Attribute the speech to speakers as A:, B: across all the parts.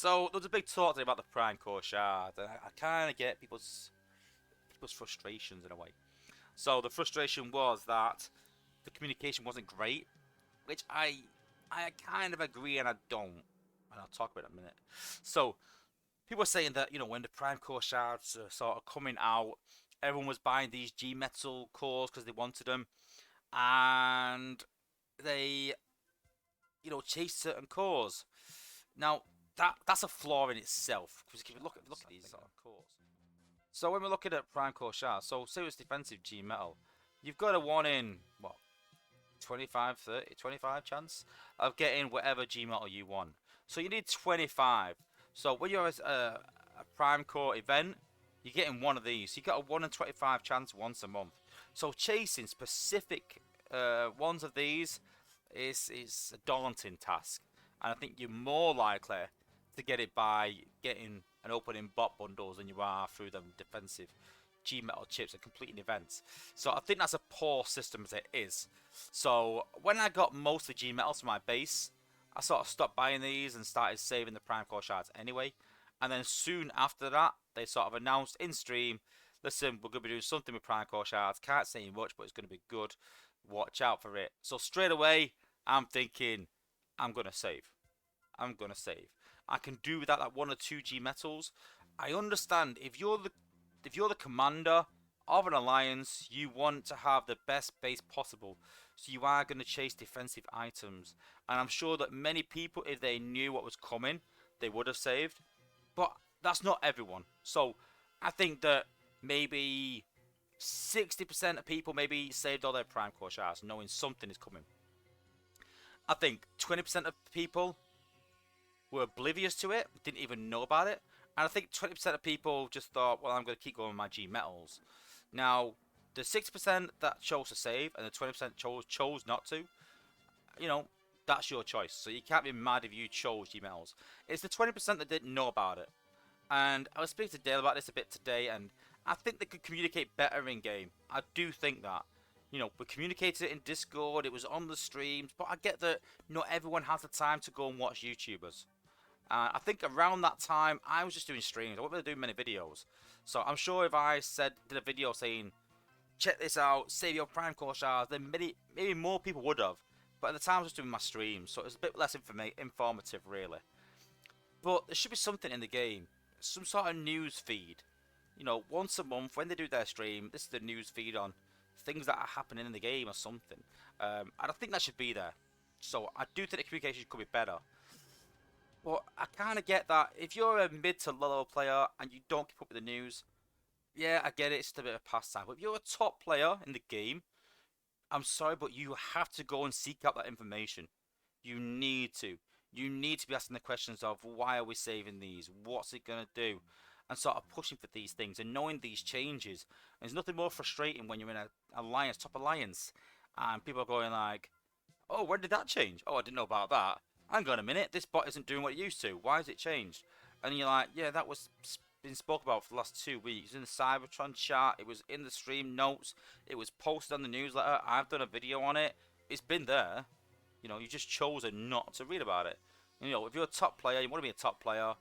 A: So there was a big talk today about the Prime Core shard, and I kind of get people's frustrations in a way. So the frustration was that the communication wasn't great, which I kind of agree and I don't, and I'll talk about it in a minute. So people are saying that when the Prime Core shards are sort of coming out, everyone was buying these G Metal cores because they wanted them, and they chase certain cores. Now that's a flaw in itself because if you look at these sort of cores. So when we're looking at prime core shards, so serious defensive G metal, you've got a 1 in what 25, 30, 25 chance of getting whatever G metal you want. So you need 25. So when you're a prime core event, you're getting one of these. You got a 1 in 25 chance once a month. So chasing specific ones of these is a daunting task, and I think you're more likely to get it by getting and opening bot bundles than you are through them defensive G metal chips and completing events. So I think that's a poor system as it is. So when I got mostly G metals for my base, I sort of stopped buying these and started saving the prime core shards anyway. And then soon after that, they sort of announced in stream, listen, we're going to be doing something with prime core shards. Can't say much, but it's going to be good. Watch out for it. So straight away, I'm thinking, I'm going to save. I'm going to save. I can do without that 1 or 2 G metals. I understand if you're the commander of an alliance, you want to have the best base possible. So you are going to chase defensive items. And I'm sure that many people, if they knew what was coming, they would have saved. But that's not everyone. So I think that maybe 60% of people maybe saved all their prime core shards knowing something is coming. I think 20% of people were oblivious to it, didn't even know about it. And I think 20% of people just thought, well, I'm going to keep going with my G metals. Now, the 6% that chose to save and the 20% chose not to, that's your choice. So you can't be mad if you chose G metals. It's the 20% that didn't know about it. And I was speaking to Dale about this a bit today, and I think they could communicate better in game. I do think that. We communicated it in Discord, it was on the streams, but I get that not everyone has the time to go and watch YouTubers. I think around that time, I was just doing streams. I wasn't really doing many videos. So I'm sure if I did a video saying, check this out, save your prime core shards, then maybe more people would have. But at the time, I was just doing my streams, so it was a bit less informative, really. But there should be something in the game. Some sort of news feed. Once a month, when they do their stream, this is the news feed on things that are happening in the game or something. And I think that should be there. So I do think the communication could be better. But I kind of get that if you're a mid to low level player and you don't keep up with the news, yeah, I get it, it's just a bit of a pastime. But if you're a top player in the game, I'm sorry, but you have to go and seek out that information. You need to. You need to be asking the questions of why are we saving these? What's it going to do? And sort of pushing for these things and knowing these changes. And there's nothing more frustrating when you're in a alliance, top alliance, and people are going like, oh, when did that change? Oh, I didn't know about that. Hang on a minute, this bot isn't doing what it used to. Why has it changed? And you're like, yeah, that was been spoke about for the last 2 weeks. In the Cybertron chat, it was in the stream notes, it was posted on the newsletter, I've done a video on it. It's been there. You just chosen not to read about it. If you're a top player, you want to be a top player,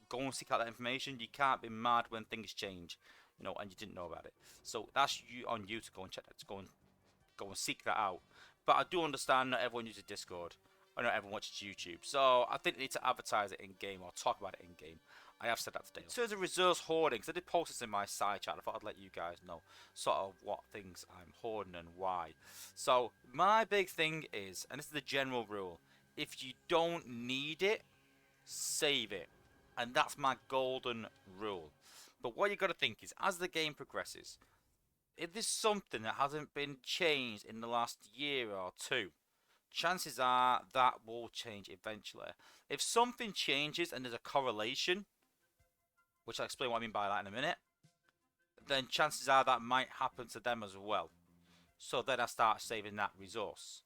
A: go and seek out that information. You can't be mad when things change, and you didn't know about it. So that's on you to go and check that, to go and seek that out. But I do understand not everyone uses Discord. I know everyone watches YouTube, so I think they need to advertise it in game or talk about it in game. I have said that today. In terms of reserves hoarding, because I did post this in my side chat, I thought I'd let you guys know sort of what things I'm hoarding and why. So my big thing is, and this is the general rule, if you don't need it, save it. And that's my golden rule. But what you got to think is, as the game progresses, if there's something that hasn't been changed in the last year or two, chances are that will change eventually. If something changes and there's a correlation, which I'll explain what I mean by that in a minute, then chances are that might happen to them as well. So then I start saving that resource.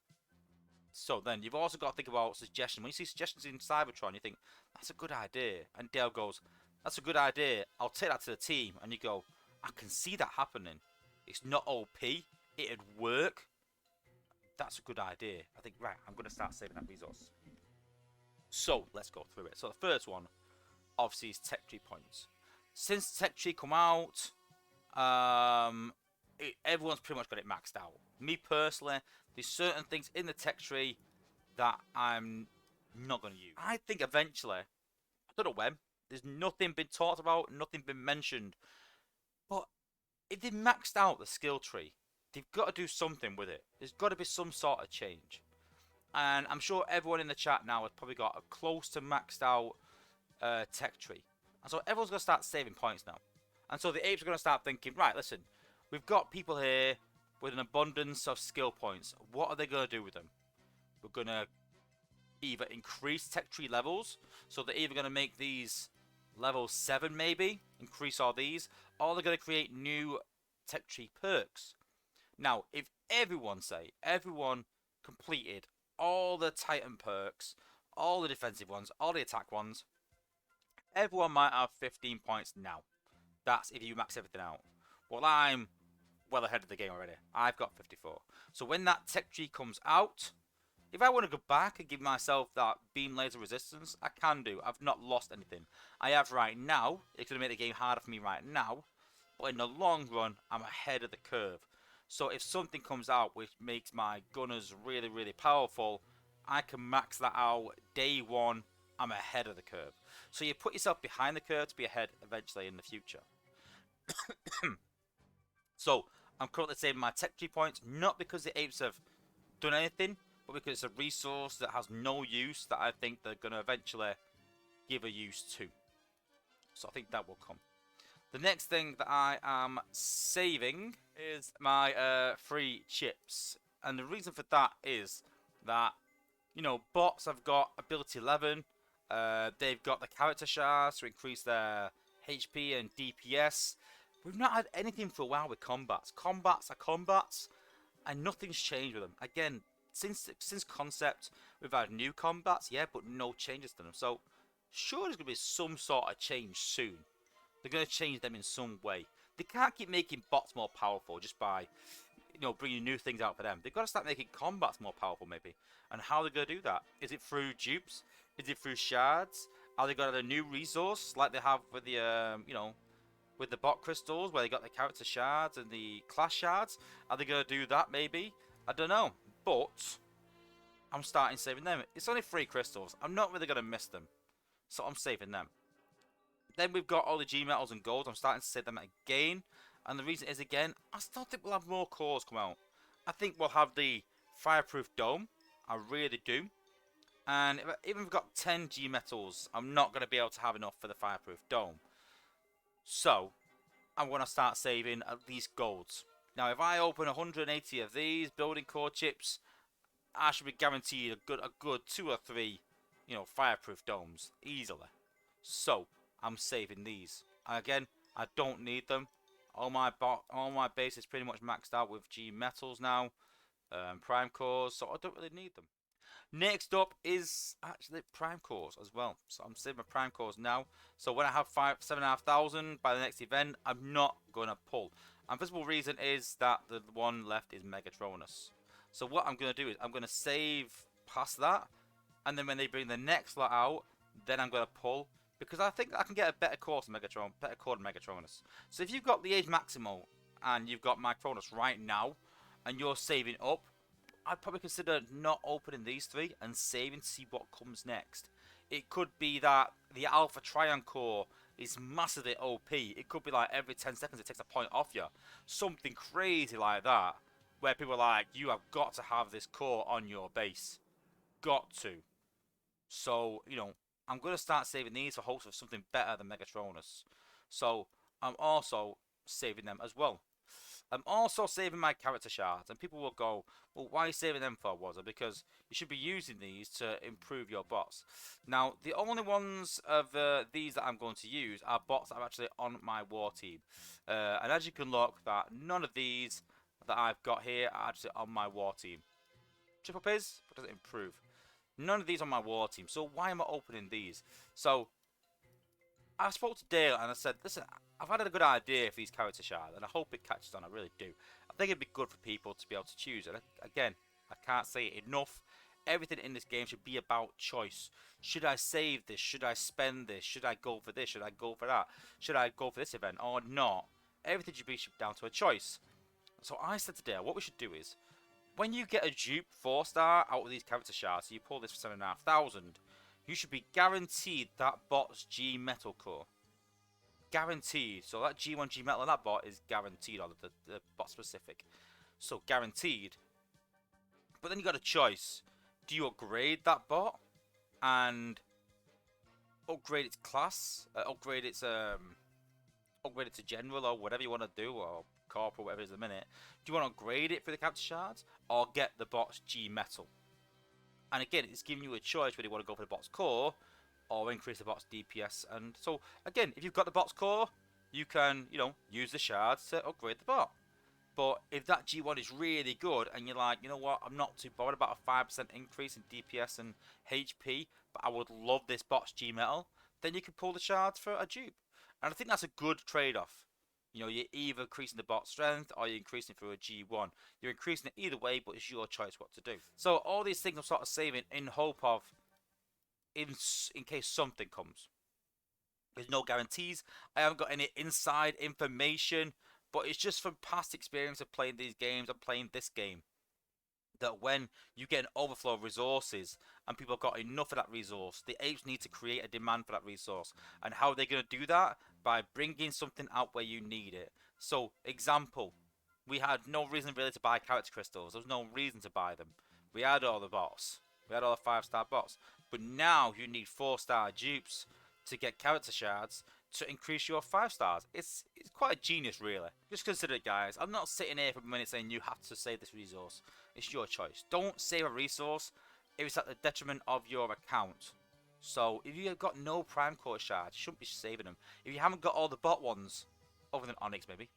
A: So then you've also got to think about suggestions. When you see suggestions in Cybertron, you think, that's a good idea. And Dale goes, that's a good idea. I'll take that to the team. And you go, I can see that happening. It's not OP. It'd work. That's a good idea. I think, right, I'm going to start saving that resource. So let's go through it. So the first one, obviously, is tech tree points. Since tech tree come out, everyone's pretty much got it maxed out. Me personally, there's certain things in the tech tree that I'm not going to use. I think eventually, I don't know when, there's nothing been talked about, nothing been mentioned, but if they maxed out the skill tree, they've got to do something with it. There's got to be some sort of change. And I'm sure everyone in the chat now has probably got a close to maxed out tech tree. And so everyone's going to start saving points now. And so the apes are going to start thinking, right, listen, we've got people here with an abundance of skill points. What are they going to do with them? We're going to either increase tech tree levels. So they're either going to make these level 7 maybe, increase all these, or they're going to create new tech tree perks. Now, if everyone completed all the Titan perks, all the defensive ones, all the attack ones, everyone might have 15 points now. That's if you max everything out. Well, I'm well ahead of the game already. I've got 54. So when that tech tree comes out, if I want to go back and give myself that beam laser resistance, I can do. I've not lost anything. I have right now. It's going to make the game harder for me right now. But in the long run, I'm ahead of the curve. So if something comes out which makes my gunners really, really powerful, I can max that out day one. I'm ahead of the curve. So you put yourself behind the curve to be ahead eventually in the future. So I'm currently saving my tech tree points, not because the apes have done anything, but because it's a resource that has no use that I think they're going to eventually give a use to. So I think that will come. The next thing that I am saving is my free chips. And the reason for that is that, you know, bots have got ability 11. They've got the character shards to increase their HP and DPS. We've not had anything for a while with combats. Combats are combats, and nothing's changed with them. Again, since concept, we've had new combats, yeah, but no changes to them. So, sure, there's going to be some sort of change soon. They're going to change them in some way. They can't keep making bots more powerful just by, you know, bringing new things out for them. They've got to start making combats more powerful, maybe. And how are they going to do that? Is it through dupes? Is it through shards? Are they got a new resource like they have with the, you know, with the bot crystals, where they got the character shards and the class shards? Are they going to do that, maybe? I don't know. But I'm starting saving them. It's only 3 crystals. I'm not really going to miss them. So I'm saving them. Then we've got all the G metals and gold. I'm starting to save them again. And the reason is, again, I still think we'll have more cores come out. I think we'll have the fireproof dome. I really do. And even if we've got 10 G metals, I'm not going to be able to have enough for the fireproof dome. So, I'm going to start saving at least golds. Now, if I open 180 of these building core chips, I should be guaranteed a good 2 or 3, you know, fireproof domes easily. So, I'm saving these. And again, I don't need them. All my base is pretty much maxed out with G metals now, prime cores, so I don't really need them. Next up is actually prime cores as well. So I'm saving my prime cores now. So when I have 7,500 by the next event, I'm not going to pull. And visible reason is that the one left is Megatronus. So what I'm going to do is I'm going to save past that. And then when they bring the next lot out, then I'm going to pull. Because I think I can get a better core than Megatronus. So if you've got the Age Maximo and you've got Micronus right now, and you're saving up, I'd probably consider not opening these 3 and saving to see what comes next. It could be that the Alpha Trion core is massively OP. It could be like every 10 seconds it takes a point off you. Something crazy like that. Where people are like, you have got to have this core on your base. Got to. So, you know, I'm going to start saving these for hopes of something better than Megatronus. So, I'm also saving them as well. I'm also saving my character shards, and people will go, well, why are you saving them for, Wozza? Because you should be using these to improve your bots. Now, the only ones of these that I'm going to use are bots that are actually on my war team. And as you can look, that none of these that I've got here are actually on my war team. Triple Piz, but doesn't improve. None of these on my war team, so why am I opening these? So, I spoke to Dale and I said, listen, I've had a good idea for these character shards, and I hope it catches on. I really do. I think it'd be good for people to be able to choose. And again, I can't say it enough. Everything in this game should be about choice. Should I save this? Should I spend this? Should I go for this? Should I go for that? Should I go for this event or not? Everything should be down to a choice. So I said today, what we should do is, when you get a dupe 4-star out of these character shards, so you pull this for 7,500, you should be guaranteed that bot's G metal core. Guaranteed. So that G1 G metal on that bot is guaranteed, or the bot specific. So guaranteed. But then you got a choice. Do you upgrade that bot and upgrade its class, upgrade it to general or whatever you want to do, or corporal, whatever it is at the minute? Do you want to upgrade it for the character shards or get the bot's G metal? And again, it's giving you a choice whether you want to go for the bot's core or increase the bot's DPS. And so again, if you've got the bot's core, you can, use the shards to upgrade the bot. But if that G1 is really good and you're like, you know what, I'm not too bothered about a 5% increase in DPS and HP, but I would love this bot's G metal, then you can pull the shards for a dupe. And I think that's a good trade-off. You're either increasing the bot strength or you're increasing it for a G1. You're increasing it either way, but it's your choice what to do. So all these things I'm sort of saving in hope of, in case something comes. There's no guarantees. I haven't got any inside information, but it's just from past experience of playing these games and playing this game, that when you get an overflow of resources and people have got enough of that resource, the apes need to create a demand for that resource. And how are they going to do that? By bringing something out where you need it. So, example, we had no reason really to buy character crystals. There was no reason to buy them. We had all the bots. We had all the 5-star bots. But now you need 4-star dupes to get character shards to increase your 5 stars. It's quite a genius, really. Just consider it, guys. I'm not sitting here for a minute saying you have to save this resource. It's your choice. Don't save a resource if it's at the detriment of your account. So if you've got no prime core shards, you shouldn't be saving them. If you haven't got all the bot ones, other than Onyx maybe,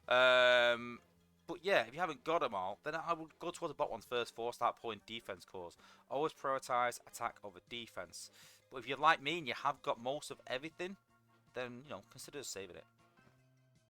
A: but yeah, if you haven't got them all, then I would go towards the bot ones first for start pulling defense cores. Always prioritize attack over defense. But if you're like me and you have got most of everything, then consider saving it.